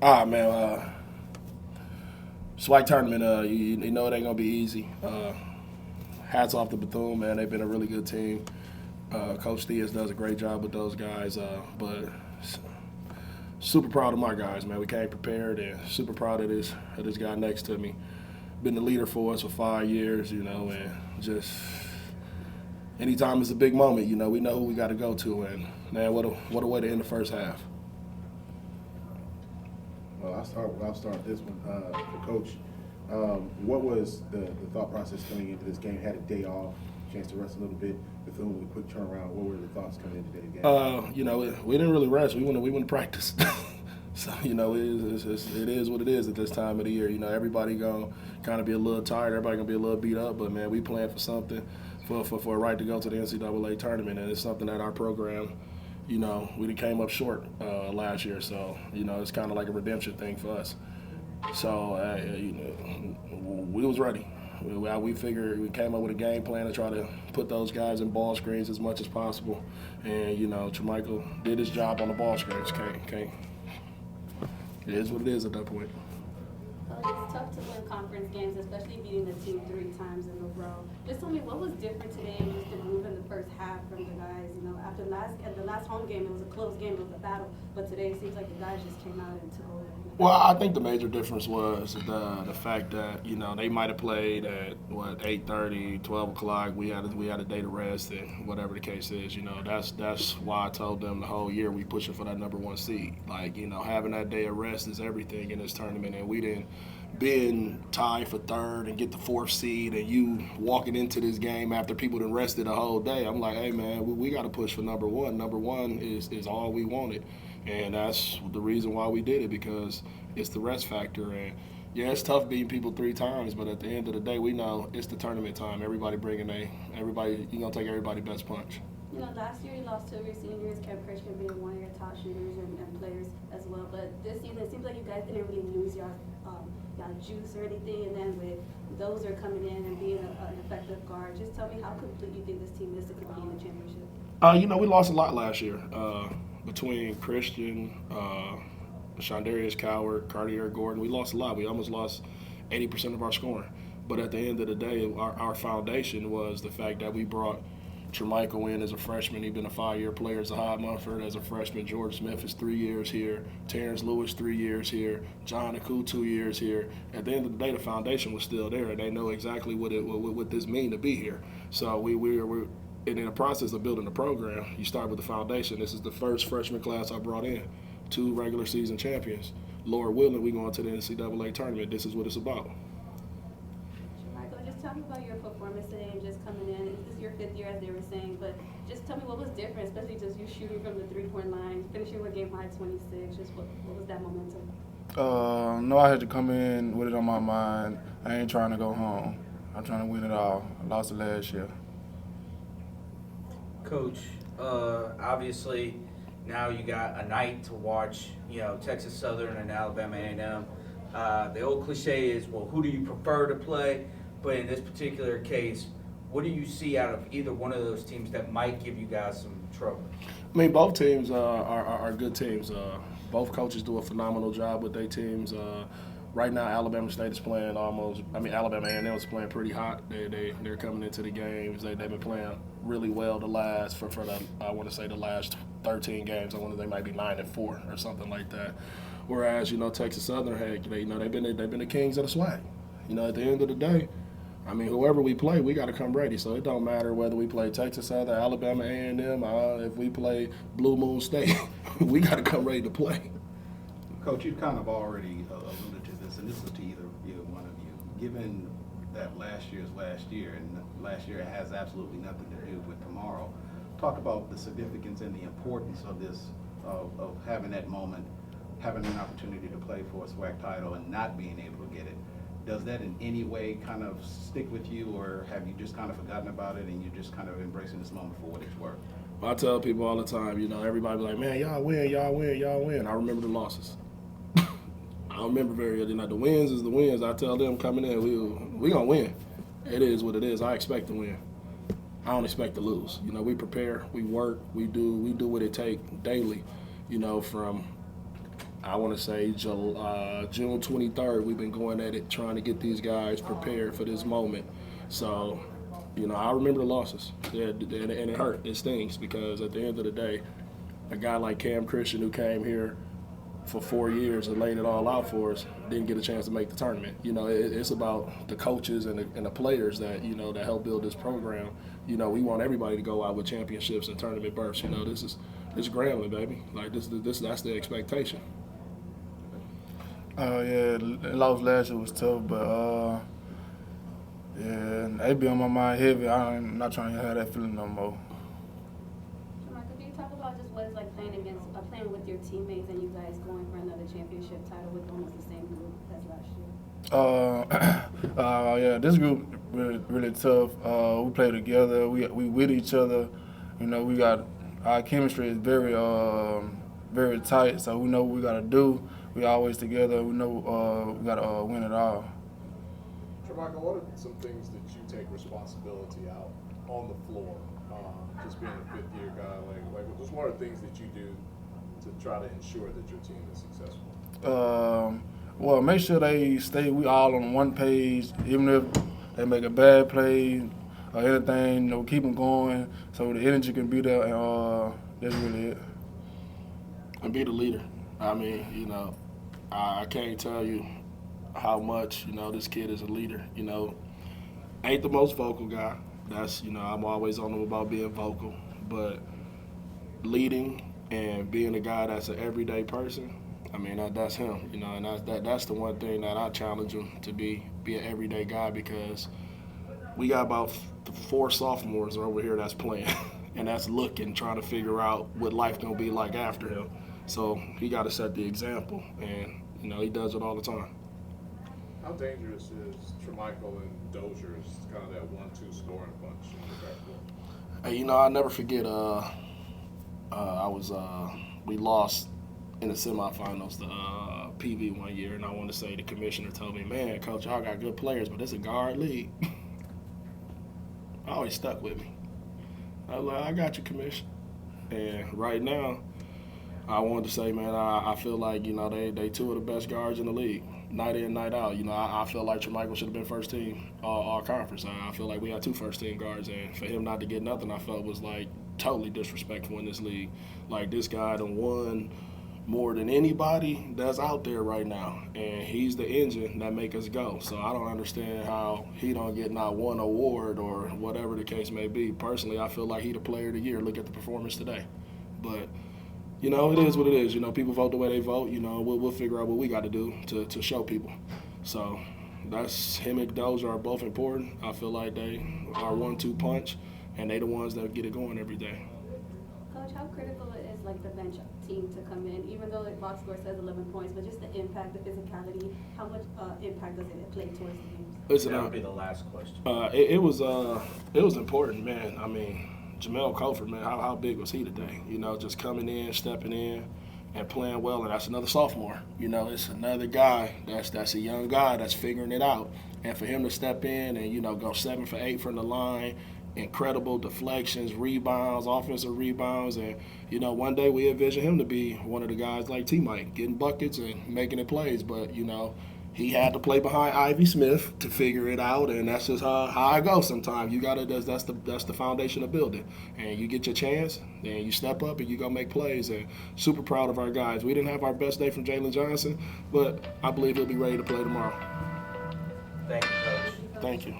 Man, SWAC Tournament, you know it ain't going to be easy. Hats off to Bethune, man. They've been a really good team. Coach Diaz does a great job with those guys, but super proud of my guys, man. We came prepared and super proud of this guy next to me. Been the leader for us for 5 years, and just anytime it's a big moment, we know who we got to go to, and man, what a way to end the first half. Well, I'll start this one. For Coach, what was the thought process coming into this game? Had a day off, chance to rest a little bit. Bethune with a quick turnaround. What were the thoughts coming into the game? We didn't really rest. We went to practice. So it is what it is at this time of the year. Everybody gonna kind of be a little tired. Everybody gonna be a little beat up. But man, we playing for something, for a right to go to the NCAA tournament, and it's something that our program. We done came up short last year, so it's kind of like a redemption thing for us. So we was ready. We figured we came up with a game plan to try to put those guys in ball screens as much as possible, and Tra'Michael did his job on the ball screens. Can't. It is what it is at that point. It's tough to win conference games, especially beating the team 3 times in a row. Just tell me what was different today and just the move in the first half from the guys. After the last home game, it was a close game, it was a battle, but today it seems like the guys just came out and took over. Well, I think the major difference was the fact that they might have played at 8:30, 12 o'clock. We had a day to rest, and whatever the case is, that's why I told them the whole year we pushing for that number 1 seed. Like having that day of rest is everything in this tournament, and we didn't been tied for 3rd and get the 4th seed, and you walking into this game after people done rested a whole day. I'm like, hey man, we got to push for number 1. Number 1 is all we wanted. And that's the reason why we did it, because it's the rest factor. And yeah, it's tough beating people 3 times, but at the end of the day, we know it's the tournament time. Everybody you're gonna take everybody's best punch. Last year you lost 2 of your seniors, Kev Christian being one of your top shooters and players as well. But this season, it seems like you guys didn't really lose y'all juice or anything. And then with those are coming in and being an effective guard, just tell me how complete you think this team is to compete in the championship. We lost a lot last year. Between Christian, Shondarius Coward, Cartier Gordon, we lost a lot. We almost lost 80% of our scoring. But at the end of the day, our foundation was the fact that we brought Tra'Michael in as a freshman. He's been a 5-year player as a Hyde Mumford as a freshman. George Smith is 3 years here. Terrence Lewis 3 years here. John Aku 2 years here. At the end of the day, the foundation was still there, and they know exactly what this mean to be here. So we're and in the process of building the program, you start with the foundation. This is the first freshman class I brought in, 2 regular season champions. Lord willing, we going to the NCAA tournament. This is what it's about. Michael, just tell me about your performance today and just coming in. This is your 5th year, as they were saying, but just tell me what was different, especially just you shooting from the 3-point line, finishing with game high 26. Just what was that momentum? No, I had to come in with it on my mind. I ain't trying to go home. I'm trying to win it all. I lost it last year. Coach, obviously now you got a night to watch, Texas Southern and Alabama A&M. The old cliche is, well, who do you prefer to play? But in this particular case, what do you see out of either one of those teams that might give you guys some trouble? I mean, both teams are good teams. Both coaches do a phenomenal job with their teams. Right now, Alabama State is playing Alabama A&M is playing pretty hot. They're coming into the games. They've been playing really well the last 13 games. I wonder they might be 9-4 or something like that. Whereas Texas Southern, they've been the kings of the SWAC. At the end of the day, whoever we play, we got to come ready. So it don't matter whether we play Texas Southern, Alabama A&M, if we play Blue Moon State, we got to come ready to play. Coach, you kind of already alluded to this, and this is to either one of you. Given that last year is last year, and last year has absolutely nothing to do with tomorrow, talk about the significance and the importance of this, of having that moment, having an opportunity to play for a SWAC title and not being able to get it. Does that in any way kind of stick with you, or have you just kind of forgotten about it and you're just kind of embracing this moment for what it's worth? Well, I tell people all the time, everybody be like, man, y'all win, y'all win, y'all win. I remember the losses. I don't remember the wins is the wins. I tell them coming in, we gonna win. It is what it is. I expect to win. I don't expect to lose. We prepare, we work, we do what it takes daily. From I want to say June 23rd, we've been going at it, trying to get these guys prepared for this moment. So, you know, I remember the losses, yeah, and it hurt. It stings because at the end of the day, a guy like Cam Christian who came here for 4 years and laid it all out for us didn't get a chance to make the tournament. You know, it's about the coaches and the players that, you know, that help build this program. You know, we want everybody to go out with championships and tournament berths. You know, this is Grambling, baby. Like that's the expectation. Yeah, lost last year was tough, but yeah, they be on my mind heavy. I'm not trying to have that feeling no more. Tra'Michael, can you talk about just what it's like playing with your teammates and you guys going for another championship title with almost the same group as last year? Yeah, this group really tough. We play together. We with each other. You know, we got our chemistry is very tight. So we know what we gotta do. We always together. We know we gotta win it all. Tra'Michael, what are some things that you take responsibility out on the floor? Just being a fifth-year guy, like just what are things that you do to try to ensure that your team is successful? Well, make sure we all on one page, even if they make a bad play or anything, you know, keep them going so the energy can be there, and that's really it. And be the leader. I mean, you know, I can't tell you how much, you know, this kid is a leader. You know, ain't the most vocal guy. That's, you know, I'm always on him about being vocal. But leading and being a guy that's an everyday person, I mean, that's him, you know, and that's the one thing that I challenge him to be an everyday guy, because we got about 4 sophomores over here that's playing and that's trying to figure out what life gonna be like after him. So he got to set the example, and, you know, he does it all the time. How dangerous is Tra'Michael and Dozier's kind of that 1-2 scoring punch in the backcourt? Hey, you know, I'll never forget. We lost in the semifinals to PV one year, and I want to say the commissioner told me, "Man, coach, y'all got good players, but it's a guard league." Always stuck with me. I was like, "I got you, commission." And right now, I wanted to say, man, I feel like, you know, they 2 of the best guards in the league, night in, night out. You know, I feel like Tra'Michael should have been first team all conference. I feel like we had 2 first team guards, and for him not to get nothing, I felt was like totally disrespectful in this league. Like, this guy done won more than anybody that's out there right now, and he's the engine that make us go. So I don't understand how he don't get not one award or whatever the case may be. Personally, I feel like he the player of the year. Look at the performance today. But, you know, it is what it is. You know, people vote the way they vote. You know, we'll figure out what we got to do to show people. So that's him and Dozier are both important. I feel like they are 1-2 punch, and they the ones that get it going every day. Coach, how critical it is, like, the bench team to come in, even though the box score says 11 points, but just the impact, the physicality, how much impact does it play towards the games? Listen, That would be the last question. it was important, man. I mean, Jamel Cofer, man, how big was he today? You know, just coming in, stepping in, and playing well, and that's another sophomore. You know, it's another guy that's a young guy that's figuring it out, and for him to step in and, you know, go 7 for 8 from the line, incredible deflections, rebounds, offensive rebounds, and, you know, one day we envision him to be one of the guys like T-Mike, getting buckets and making it plays, but, you know, he had to play behind Ivy Smith to figure it out, and that's just how I go sometimes. You gotta that's the foundation of building. And you get your chance, then you step up and you go make plays. And super proud of our guys. We didn't have our best day from Jalen Johnson, but I believe he'll be ready to play tomorrow. Thank you, Coach. Thank you.